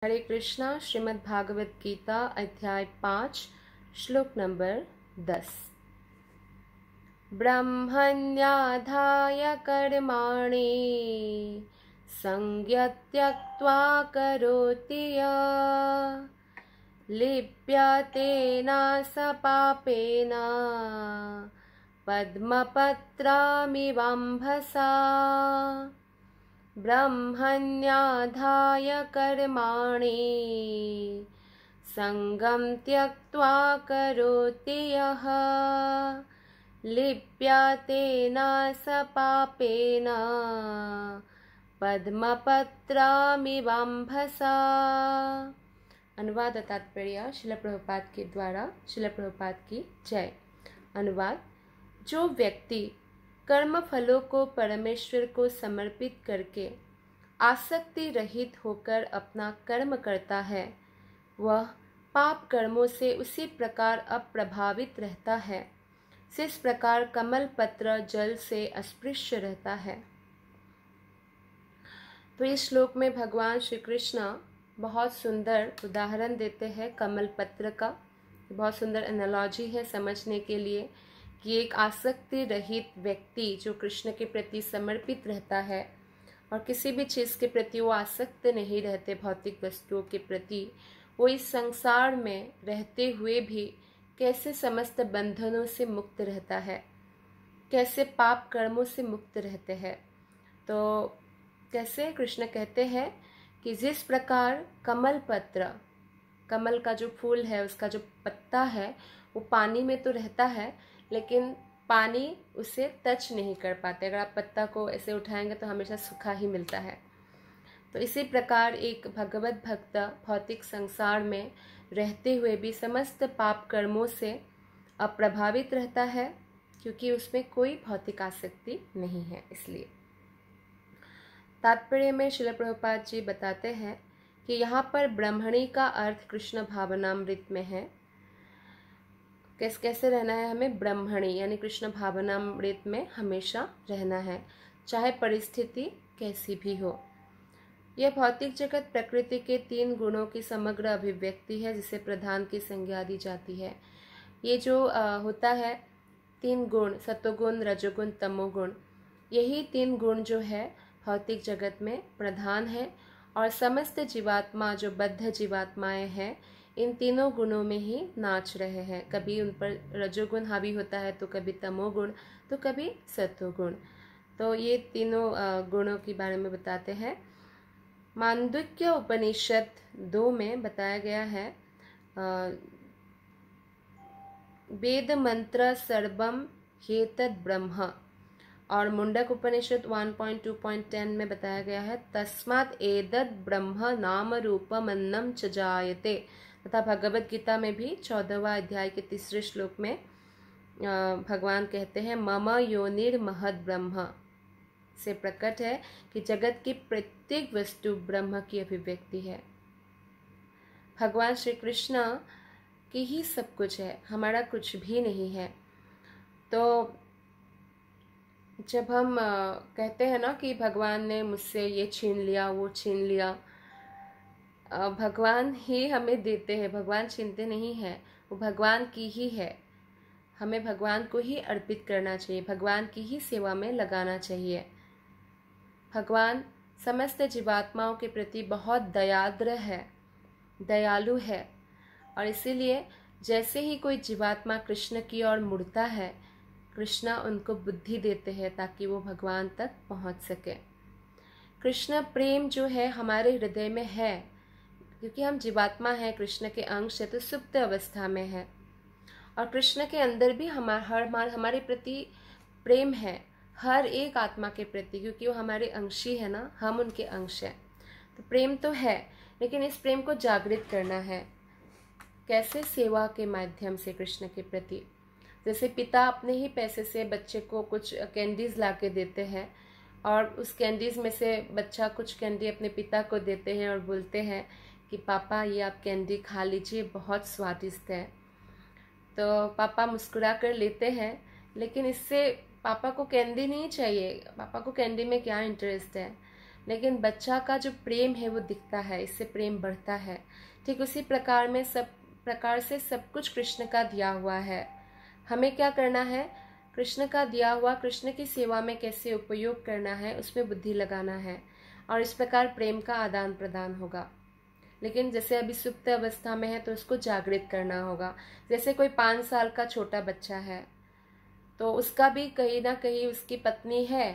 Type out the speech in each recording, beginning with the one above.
हरे कृष्णा। श्रीमद् भागवत गीता अध्याय 5 श्लोक नंबर 10। ब्रह्मण्याधाय कर्माणि संयत्यक्त्वा करोति यः लिप्यतेन स पापेन पद्मपत्रामिवाम्भसा। ब्रह्मण्याधाय कर्माणि संगं त्यक्त्वा करोति यः लिप्यतेन स पापेन पद्मपत्रामिवाम्भसा। अनुवाद तात्पर्य श्रील प्रभुपाद के द्वारा। श्रील प्रभुपाद की जय। अनुवाद। जो व्यक्ति कर्म फलों को परमेश्वर को समर्पित करके आसक्ति रहित होकर अपना कर्म करता है, वह पाप कर्मों से उसी प्रकार अप्रभावित रहता है जिस प्रकार कमल पत्र जल से अस्पृश्य रहता है। तो इस श्लोक में भगवान श्री कृष्ण बहुत सुंदर उदाहरण देते हैं कमल पत्र का। बहुत सुंदर एनालॉजी है समझने के लिए कि एक आसक्ति रहित व्यक्ति जो कृष्ण के प्रति समर्पित रहता है और किसी भी चीज़ के प्रति वो आसक्त नहीं रहते, भौतिक वस्तुओं के प्रति, वो इस संसार में रहते हुए भी कैसे समस्त बंधनों से मुक्त रहता है, कैसे पाप कर्मों से मुक्त रहते हैं। तो कैसे कृष्ण कहते हैं कि जिस प्रकार कमल पत्र, कमल का जो फूल है उसका जो पत्ता है वो पानी में तो रहता है लेकिन पानी उसे टच नहीं कर पाते। अगर आप पत्ता को ऐसे उठाएंगे तो हमेशा सूखा ही मिलता है। तो इसी प्रकार एक भगवत भक्त भौतिक संसार में रहते हुए भी समस्त पाप कर्मों से अप्रभावित रहता है क्योंकि उसमें कोई भौतिक आसक्ति नहीं है। इसलिए तात्पर्य में श्रील प्रभुपाद जी बताते हैं कि यहाँ पर ब्रह्मणी का अर्थ कृष्ण भावनामृत में है। कैसे रहना है हमें? ब्रह्मणी यानी कृष्ण भावनामृत में हमेशा रहना है, चाहे परिस्थिति कैसी भी हो। यह भौतिक जगत प्रकृति के 3 गुणों की समग्र अभिव्यक्ति है जिसे प्रधान की संज्ञा दी जाती है। ये जो होता है 3 गुण, सतोगुण, रजोगुण, तमोगुण, यही 3 गुण जो है भौतिक जगत में प्रधान है और समस्त जीवात्मा जो बद्ध जीवात्माएं हैं इन तीनों गुणों में ही नाच रहे हैं। कभी उन पर रजोगुण हावी होता है तो कभी तमोगुण तो कभी सत्वगुण। तो ये तीनों गुणों के बारे में बताते हैं। मांडुक्य उपनिषद 2 में बताया गया है वेद मंत्र सर्वम ह्येतद् ब्रह्म, और मुंडक उपनिषद 1.2.10 में बताया गया है तस्मात् एतद् ब्रह्म नाम रूपमन्नं च जायते, तथा भगवत गीता में भी 14वां अध्याय के 3रे श्लोक में भगवान कहते हैं मम योनिर्महद् ब्रह्म, से प्रकट है कि जगत की प्रत्येक वस्तु ब्रह्म की अभिव्यक्ति है। भगवान श्री कृष्ण की ही सब कुछ है, हमारा कुछ भी नहीं है। तो जब हम कहते हैं ना कि भगवान ने मुझसे ये छीन लिया वो छीन लिया, भगवान ही हमें देते हैं, भगवान छीनते नहीं हैं, वो भगवान की ही है। हमें भगवान को ही अर्पित करना चाहिए, भगवान की ही सेवा में लगाना चाहिए। भगवान समस्त जीवात्माओं के प्रति बहुत दयाद्र है, दयालु है, और इसीलिए जैसे ही कोई जीवात्मा कृष्ण की ओर मुड़ता है कृष्ण उनको बुद्धि देते हैं ताकि वो भगवान तक पहुंच सके। कृष्ण प्रेम जो है हमारे हृदय में है क्योंकि हम जीवात्मा हैं, कृष्ण के अंश है, तो सुप्त अवस्था में है और कृष्ण के अंदर भी हमारे प्रति प्रेम है, हर एक आत्मा के प्रति, क्योंकि वो हमारे अंशी है ना, हम उनके अंश हैं। तो प्रेम तो है लेकिन इस प्रेम को जागृत करना है। कैसे? सेवा के माध्यम से कृष्ण के प्रति। जैसे पिता अपने ही पैसे से बच्चे को कुछ कैंडीज़ ला के देते हैं और उस कैंडीज़ में से बच्चा कुछ कैंडी अपने पिता को देते हैं और बोलते हैं कि पापा ये आप कैंडी खा लीजिए, बहुत स्वादिष्ट है। तो पापा मुस्कुरा कर लेते हैं, लेकिन इससे पापा को कैंडी नहीं चाहिए, पापा को कैंडी में क्या इंटरेस्ट है। लेकिन बच्चा का जो प्रेम है वो दिखता है, इससे प्रेम बढ़ता है। ठीक उसी प्रकार से सब कुछ कृष्ण का दिया हुआ है। हमें क्या करना है, कृष्ण का दिया हुआ, कृष्ण की सेवा में कैसे उपयोग करना है उसमें बुद्धि लगाना है, और इस प्रकार प्रेम का आदान प्रदान होगा। लेकिन जैसे अभी सुप्त अवस्था में है तो उसको जागृत करना होगा। जैसे कोई 5 साल का छोटा बच्चा है तो उसका भी कहीं ना कहीं उसकी पत्नी है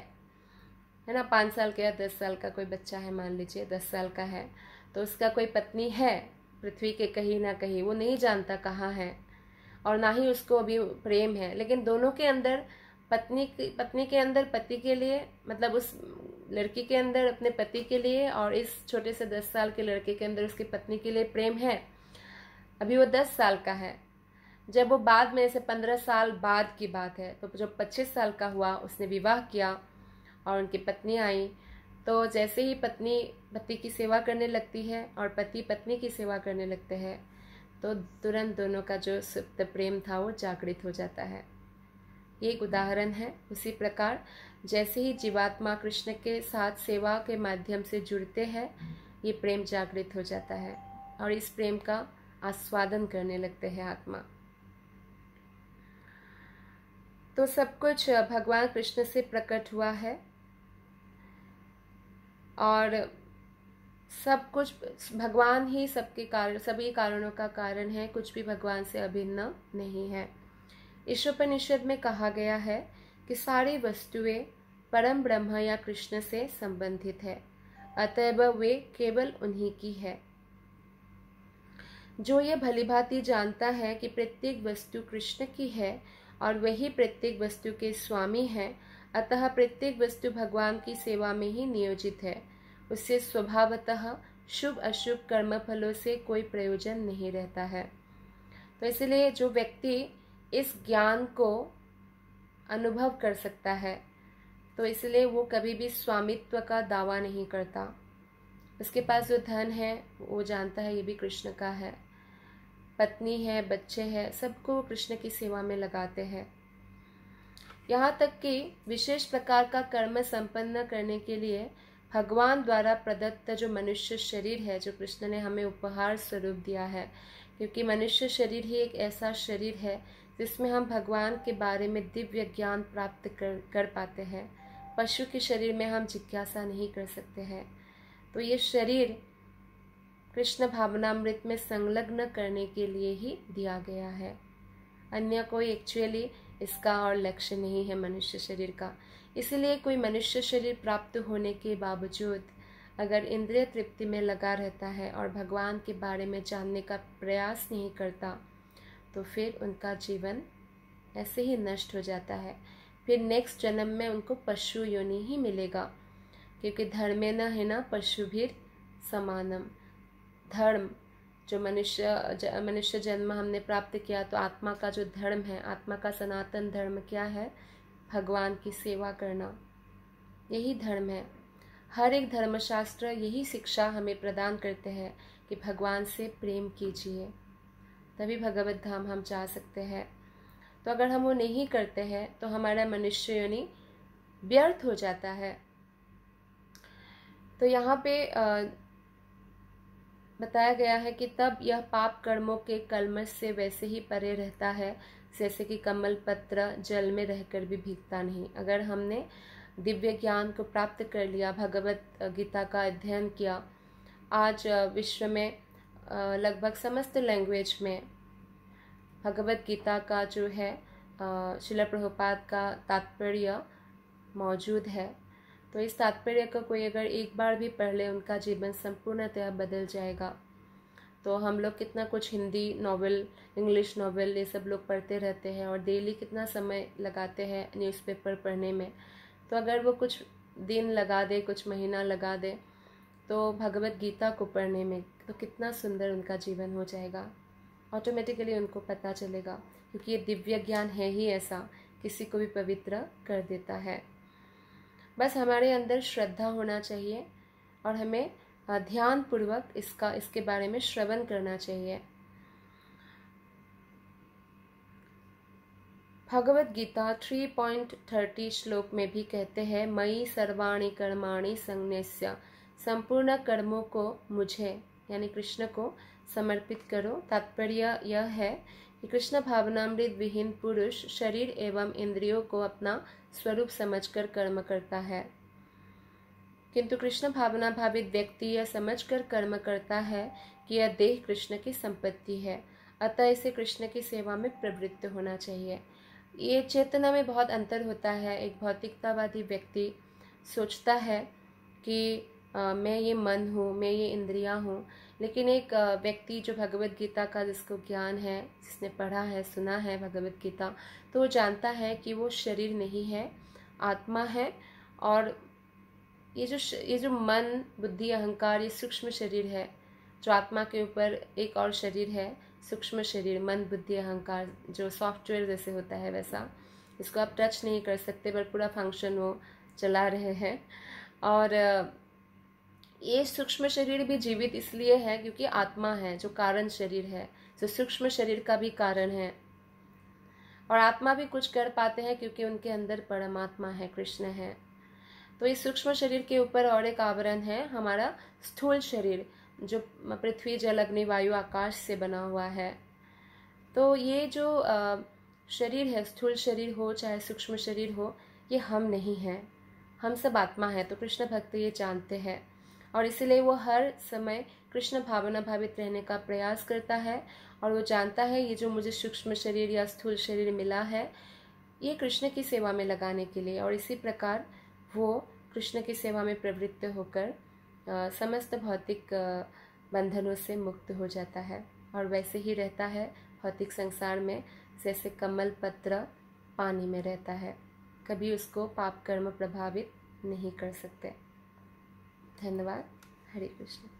ना। 5 साल का या 10 साल का कोई बच्चा है, मान लीजिए 10 साल का है, तो उसका कोई पत्नी है पृथ्वी के कहीं ना कहीं, वो नहीं जानता कहाँ है, और ना ही उसको अभी प्रेम है। लेकिन दोनों के अंदर, पत्नी के अंदर पति के लिए, मतलब उस लड़की के अंदर अपने पति के लिए, और इस छोटे से 10 साल के लड़के के अंदर उसकी पत्नी के लिए प्रेम है। अभी वो 10 साल का है। जब वो बाद में, से 15 साल बाद की बात है, तो जब 25 साल का हुआ, उसने विवाह किया और उनकी पत्नी आई, तो जैसे ही पत्नी पति की सेवा करने लगती है और पति पत्नी की सेवा करने लगते हैं, तो तुरंत दोनों का जो सुप्त प्रेम था वो जागृत हो जाता है। ये एक उदाहरण है। उसी प्रकार जैसे ही जीवात्मा कृष्ण के साथ सेवा के माध्यम से जुड़ते हैं, ये प्रेम जागृत हो जाता है और इस प्रेम का आस्वादन करने लगते हैं आत्मा। तो सब कुछ भगवान कृष्ण से प्रकट हुआ है और सब कुछ भगवान ही सबके कारण, सभी कारणों का कारण है। कुछ भी भगवान से अभिन्न नहीं है। ईशोपनिषद में कहा गया है कि सारी वस्तुएं परम ब्रह्म या कृष्ण से संबंधित है, अतएव वे केवल उन्हीं की है। जो ये भलीभांति जानता है कि प्रत्येक वस्तु कृष्ण की है और वही प्रत्येक वस्तु के स्वामी है, अतः प्रत्येक वस्तु भगवान की सेवा में ही नियोजित है, उससे स्वभावतः शुभ अशुभ कर्म फलों से कोई प्रयोजन नहीं रहता है। तो इसलिए जो व्यक्ति इस ज्ञान को अनुभव कर सकता है, तो इसलिए वो कभी भी स्वामित्व का दावा नहीं करता। उसके पास जो धन है वो जानता है ये भी कृष्ण का है, पत्नी है, बच्चे हैं, सबको कृष्ण की सेवा में लगाते हैं। यहाँ तक कि विशेष प्रकार का कर्म संपन्न करने के लिए भगवान द्वारा प्रदत्त जो मनुष्य शरीर है, जो कृष्ण ने हमें उपहार स्वरूप दिया है, क्योंकि मनुष्य शरीर ही एक ऐसा शरीर है जिसमें हम भगवान के बारे में दिव्य ज्ञान प्राप्त कर पाते हैं। पशु के शरीर में हम जिज्ञासा नहीं कर सकते हैं। तो ये शरीर कृष्ण भावनामृत में संलग्न करने के लिए ही दिया गया है। अन्य कोई एक्चुअली इसका और लक्ष्य नहीं है मनुष्य शरीर का। इसलिए कोई मनुष्य शरीर प्राप्त होने के बावजूद अगर इंद्रिय तृप्ति में लगा रहता है और भगवान के बारे में जानने का प्रयास नहीं करता, तो फिर उनका जीवन ऐसे ही नष्ट हो जाता है। फिर नेक्स्ट जन्म में उनको पशु योनि ही मिलेगा, क्योंकि धर्मेन है ना पशुभिर समानम। धर्म जो मनुष्य जन्म हमने प्राप्त किया, तो आत्मा का जो धर्म है, आत्मा का सनातन धर्म क्या है? भगवान की सेवा करना, यही धर्म है। हर एक धर्मशास्त्र यही शिक्षा हमें प्रदान करते हैं कि भगवान से प्रेम कीजिए, तभी भगवत धाम हम जा सकते हैं। तो अगर हम वो नहीं करते हैं तो हमारा मनुष्य योनि व्यर्थ हो जाता है। तो यहाँ पे बताया गया है कि तब यह पाप कर्मों के कलमश से वैसे ही परे रहता है जैसे कि कमल पत्र जल में रहकर भी भीगता नहीं। अगर हमने दिव्य ज्ञान को प्राप्त कर लिया, भगवत गीता का अध्ययन किया, आज विश्व में लगभग समस्त लैंग्वेज में भगवत गीता का जो है श्रील प्रभुपाद का तात्पर्य मौजूद है, तो इस तात्पर्य को कोई अगर एक बार भी पढ़ ले, उनका जीवन संपूर्णतः बदल जाएगा। तो हम लोग कितना कुछ हिंदी नॉवेल, इंग्लिश नॉवेल, ये सब लोग पढ़ते रहते हैं और डेली कितना समय लगाते हैं न्यूज़पेपर पढ़ने में। तो अगर वो कुछ दिन लगा दे, कुछ महीना लगा दे तो भगवत गीता को पढ़ने में, तो कितना सुंदर उनका जीवन हो जाएगा। ऑटोमेटिकली उनको पता चलेगा, क्योंकि ये दिव्य ज्ञान है ही ऐसा, किसी को भी पवित्र कर देता है। बस हमारे अंदर श्रद्धा होना चाहिए और हमें ध्यान पूर्वक इसके बारे में श्रवण करना चाहिए। भगवत गीता 3.30 श्लोक में भी कहते हैं, मयि सर्वाणि कर्माणि संन्यस्य, संपूर्ण कर्मों को मुझे यानी कृष्ण को समर्पित करो। तात्पर्य यह है कि कृष्ण भावनामृत विहीन पुरुष शरीर एवं इंद्रियों को अपना स्वरूप समझकर कर्म करता है, किंतु कृष्ण भावना भावित व्यक्ति यह समझकर कर्म करता है कि यह देह कृष्ण की संपत्ति है, अतः इसे कृष्ण की सेवा में प्रवृत्त होना चाहिए। ये चेतना में बहुत अंतर होता है। एक भौतिकतावादी व्यक्ति सोचता है कि मैं ये मन हूँ, मैं ये इंद्रियाँ हूँ, लेकिन एक व्यक्ति जो भगवत गीता का जिसको ज्ञान है, जिसने पढ़ा है, सुना है भगवत गीता, तो वो जानता है कि वो शरीर नहीं है, आत्मा है। और ये जो मन, बुद्धि, अहंकार, ये सूक्ष्म शरीर है, जो आत्मा के ऊपर एक और शरीर है, सूक्ष्म शरीर, मन, बुद्धि, अहंकार, जो सॉफ्टवेयर जैसे होता है वैसा, इसको आप टच नहीं कर सकते पर पूरा फंक्शन वो चला रहे हैं। और ये सूक्ष्म शरीर भी जीवित इसलिए है क्योंकि आत्मा है जो कारण शरीर है, जो सूक्ष्म शरीर का भी कारण है। और आत्मा भी कुछ कर पाते हैं क्योंकि उनके अंदर परमात्मा है, कृष्ण है। तो इस सूक्ष्म शरीर के ऊपर और एक आवरण है हमारा स्थूल शरीर, जो पृथ्वी, जल, अग्नि, वायु, आकाश से बना हुआ है। तो ये जो शरीर है, स्थूल शरीर हो चाहे सूक्ष्म शरीर हो, ये हम नहीं हैं, हम सब आत्मा है। तो कृष्ण भक्त ये जानते हैं और इसीलिए वो हर समय कृष्ण भावना भावित रहने का प्रयास करता है। और वो जानता है ये जो मुझे सूक्ष्म शरीर या स्थूल शरीर मिला है, ये कृष्ण की सेवा में लगाने के लिए। और इसी प्रकार वो कृष्ण की सेवा में प्रवृत्त होकर समस्त भौतिक बंधनों से मुक्त हो जाता है और वैसे ही रहता है भौतिक संसार में जैसे कमल पत्र पानी में रहता है, कभी उसको पाप कर्म प्रभावित नहीं कर सकते। धन्यवाद। हरे कृष्ण।